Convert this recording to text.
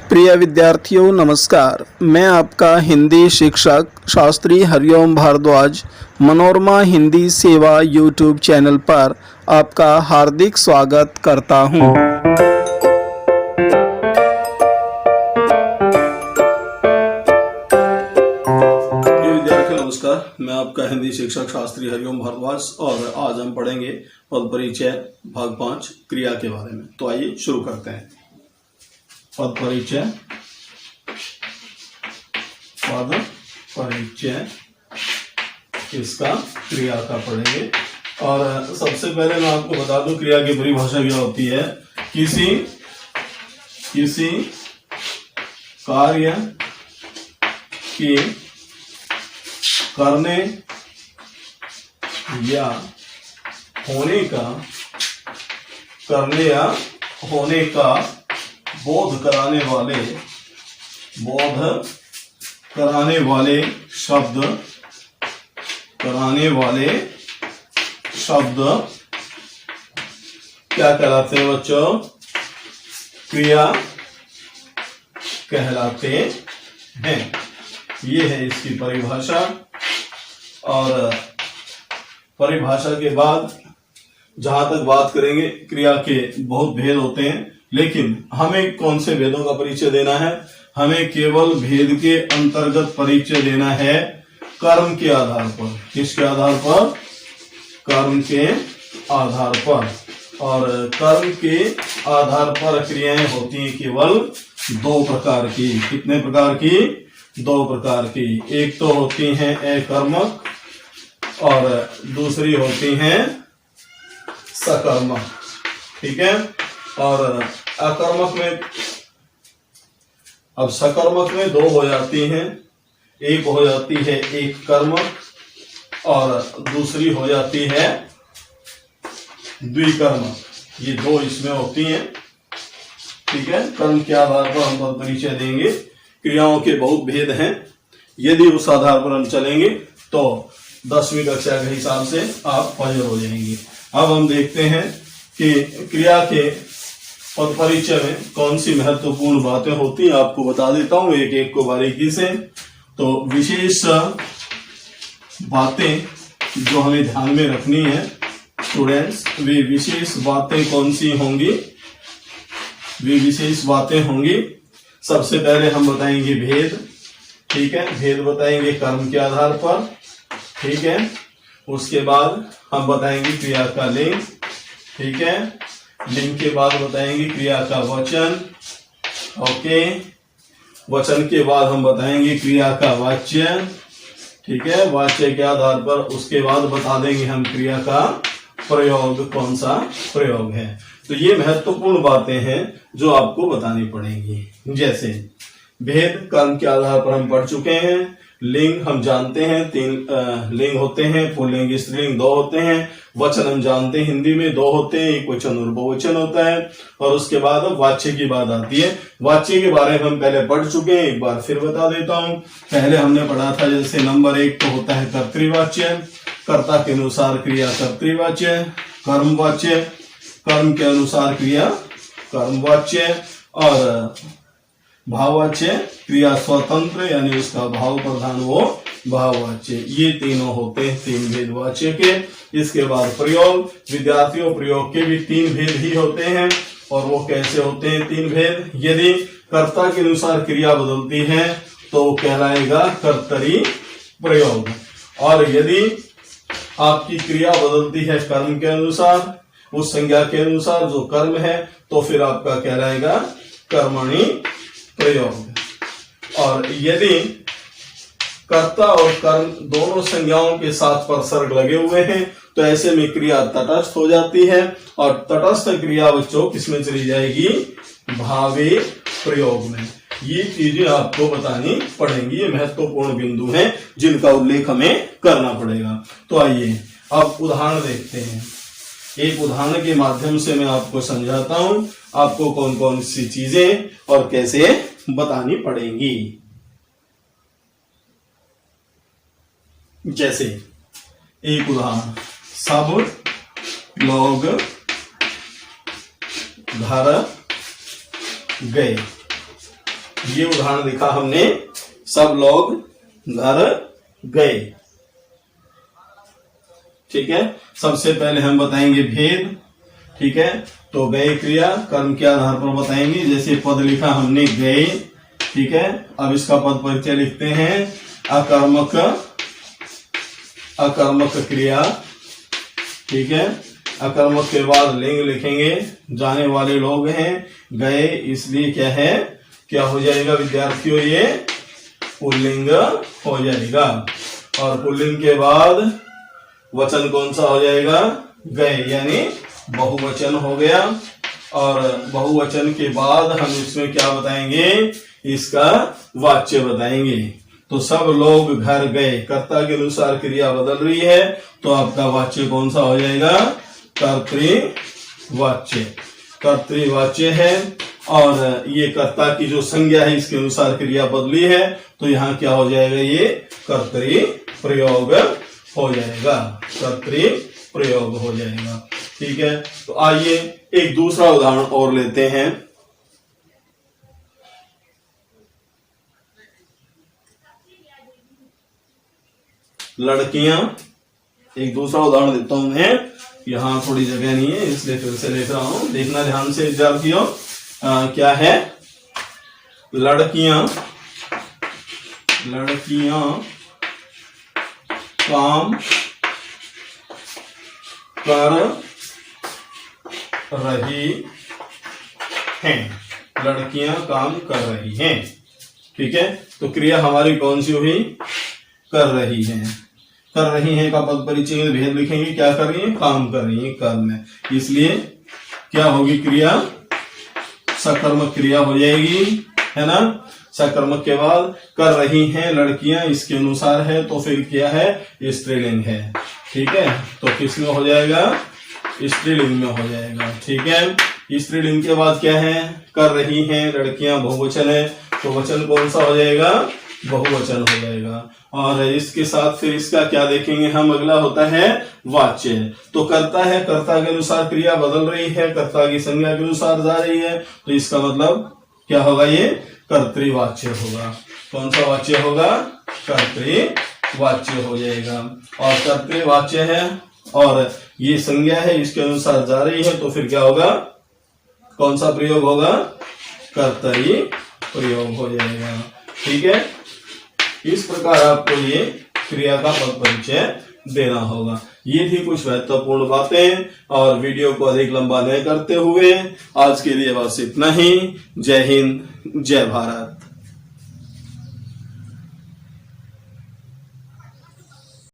प्रिय विद्यार्थियों नमस्कार। मैं आपका हिंदी शिक्षक शास्त्री हरिओम भारद्वाज मनोरमा हिंदी सेवा यूट्यूब चैनल पर आपका हार्दिक स्वागत करता हूं। प्रिय विद्यार्थियों नमस्कार। मैं आपका हिंदी शिक्षक शास्त्री हरिओम भारद्वाज और आज हम पढ़ेंगे पद परिचय भाग 5 क्रिया के बारे में। तो आइए शुरू करते हैं। पद परिचय इसका क्रिया का पढ़ेंगे। और सबसे पहले मैं आपको बता दूं क्रिया की परिभाषा क्या होती है। किसी कार्य के करने या होने का बोध कराने वाले शब्द क्या कहलाते हैं बच्चों? क्रिया कहलाते हैं। ये है इसकी परिभाषा। और परिभाषा के बाद जहां तक बात करेंगे, क्रिया के बहुत भेद होते हैं, लेकिन हमें कौन से भेदों का परिचय देना है? हमें केवल भेद के अंतर्गत परिचय देना है कर्म के आधार पर। किसके आधार पर? कर्म के आधार पर। और कर्म के आधार पर क्रियाएं होती हैं केवल दो प्रकार की। कितने प्रकार की? दो प्रकार की। एक तो होती हैं अकर्मक और दूसरी होती हैं सकर्मक। ठीक है। और अकर्मक में, अब सकर्मक में दो हो जाती हैं। एक हो जाती है एक कर्मक और दूसरी हो जाती है द्विकर्मक। ये दो इसमें होती हैं। ठीक है। कर्म के आधार पर हम पद परिचय देंगे। क्रियाओं के बहुत भेद हैं। यदि उस आधार पर हम चलेंगे तो 10वीं कक्षा के हिसाब से आप फजर हो जाएंगे। अब हम देखते हैं कि क्रिया के पद परिचय में कौन सी महत्वपूर्ण बातें होती हैं। आपको बता देता हूं एक एक को बारीकी से। तो विशेष बातें जो हमें ध्यान में रखनी है स्टूडेंट्स, वे विशेष बातें कौन सी होंगी? वे विशेष बातें होंगी। सबसे पहले हम बताएंगे भेद। ठीक है। भेद बताएंगे कर्म के आधार पर। ठीक है। उसके बाद हम बताएंगे क्रिया का लिंग। ठीक है। लिंग के बाद बताएंगे क्रिया का वचन। ओके। वचन के बाद हम बताएंगे क्रिया का वाच्य। ठीक है। वाच्य के आधार पर उसके बाद बता देंगे हम क्रिया का प्रयोग, कौन सा प्रयोग है। तो ये महत्वपूर्ण बातें हैं जो आपको बतानी पड़ेंगी। जैसे भेद कर्म के आधार पर हम पढ़ चुके हैं। लिंग हम जानते हैं, 3 लिंग होते हैं, पुल्लिंग स्त्रीलिंग 2 होते हैं। वचन हम जानते हैं हिंदी में 2 होते हैं, एक वचन और बहुवचन होता है। और उसके बाद वाच्य की बात आती है। वाच्य के बारे में हम पहले पढ़ चुके हैं, एक बार फिर बता देता हूं। पहले हमने पढ़ा था जैसे नंबर 1 तो होता है कर्तृवाच्य, कर्ता के अनुसार क्रिया कर्तृवाच्य। कर्मवाच्य, कर्म के अनुसार क्रिया कर्मवाच्य। और भाववाच्य, क्रिया स्वतंत्र यानी उसका भाव प्रधान वो भाववाच्य। ये तीनों होते हैं 3 भेद वाच्य के। इसके बाद प्रयोग। विद्यार्थियों प्रयोग के भी 3 भेद ही होते हैं। और वो कैसे होते हैं 3 भेद? यदि कर्ता के अनुसार क्रिया बदलती है तो वो कहलाएगा कर्तरी प्रयोग। और यदि आपकी क्रिया बदलती है कर्म के अनुसार, उस संज्ञा के अनुसार जो कर्म है, तो फिर आपका कहलाएगा कर्मणि प्रयोग। और यदि कर्ता और कर्म दोनों संज्ञाओं के साथ परसर्ग लगे हुए हैं तो ऐसे में क्रिया तटस्थ हो जाती है। और तटस्थ क्रिया बच्चों किसमें चली जाएगी? भावे प्रयोग में। ये चीजें आपको बतानी पड़ेंगी। ये महत्वपूर्ण बिंदु हैं जिनका उल्लेख हमें करना पड़ेगा। तो आइए अब उदाहरण देखते हैं। एक उदाहरण के माध्यम से मैं आपको समझाता हूं आपको कौन कौन सी चीजें और कैसे बतानी पड़ेंगी। जैसे एक उदाहरण, सब लोग घर गए। ये उदाहरण दिखा हमने, सब लोग घर गए। ठीक है, सबसे पहले हम बताएंगे भेद। ठीक है, तो गए क्रिया कर्म के आधार पर बताएंगे। जैसे पद लिखा हमने गए, ठीक है, अब इसका पद परिचय लिखते हैं। अकर्मक, अकर्मक क्रिया। ठीक है, अकर्मक के बाद लिंग लिखेंगे, जाने वाले लोग हैं, गए, इसलिए क्या है, क्या हो जाएगा विद्यार्थियों, ये पुल्लिंग हो जाएगा। और पुल्लिंग के बाद वचन कौन सा हो जाएगा, गए, यानी बहुवचन हो गया। और बहुवचन के बाद हम इसमें क्या बताएंगे, इसका वाच्य बताएंगे। तो सब लोग घर गए, कर्ता के अनुसार क्रिया बदल रही है, तो आपका वाच्य कौन सा हो जाएगा, कर्तृवाच्य। कर्तृवाच्य है, और ये कर्ता की जो संज्ञा है इसके अनुसार क्रिया बदली है, तो यहाँ क्या हो जाएगा, ये कर्तृ प्रयोग हो जाएगा, कर्तृ प्रयोग हो जाएगा। ठीक है, तो आइए एक दूसरा उदाहरण और लेते हैं। लड़कियां, एक दूसरा उदाहरण देता हूं मैं, यहाँ थोड़ी जगह नहीं है इसलिए फिर से लिख रहा हूं, देखना ध्यान से विद्यार्थियों। क्या है, लड़कियां, लड़कियां काम कर रही हैं, लड़कियां काम कर रही हैं। ठीक है, तो क्रिया हमारी कौन सी हुई, कर रही हैं। कर रही हैं का पद परिचय में भेद लिखेंगे, क्या कर रही है, काम कर रही है, कर्म है, इसलिए क्या होगी क्रिया, सकर्मक क्रिया हो जाएगी, है ना। सकर्मक के बाद कर रही हैं लड़कियां, इसके अनुसार है, तो फिर क्या है, स्त्रीलिंग है। ठीक है, तो किसमें हो जाएगा, स्त्रीलिंग में हो जाएगा। ठीक है, स्त्रीलिंग के बाद क्या है, कर रही हैं लड़कियां, बहुवचन है, तो वचन कौन सा हो जाएगा, बहुवचन हो जाएगा। और इसके साथ फिर इसका क्या देखेंगे हम, अगला होता है वाच्य। तो कर्ता है, कर्ता के अनुसार क्रिया बदल रही है, कर्ता की संज्ञा के अनुसार जा रही है, तो इसका मतलब क्या होगा, ये कर्तृवाच्य होगा। कौन सा वाच्य होगा, कर्तृवाच्य हो जाएगा। और कर्तृवाच्य है और ये संज्ञा है, इसके अनुसार जा रही है, तो फिर क्या होगा, कौन सा प्रयोग होगा, कर्तरी प्रयोग हो जाएगा। ठीक है, इस प्रकार आपको ये क्रिया का पद परिचय देना होगा। ये थी कुछ महत्वपूर्ण बातें, और वीडियो को अधिक लंबा नहीं करते हुए आज के लिए बस इतना ही। जय हिंद, जय भारत।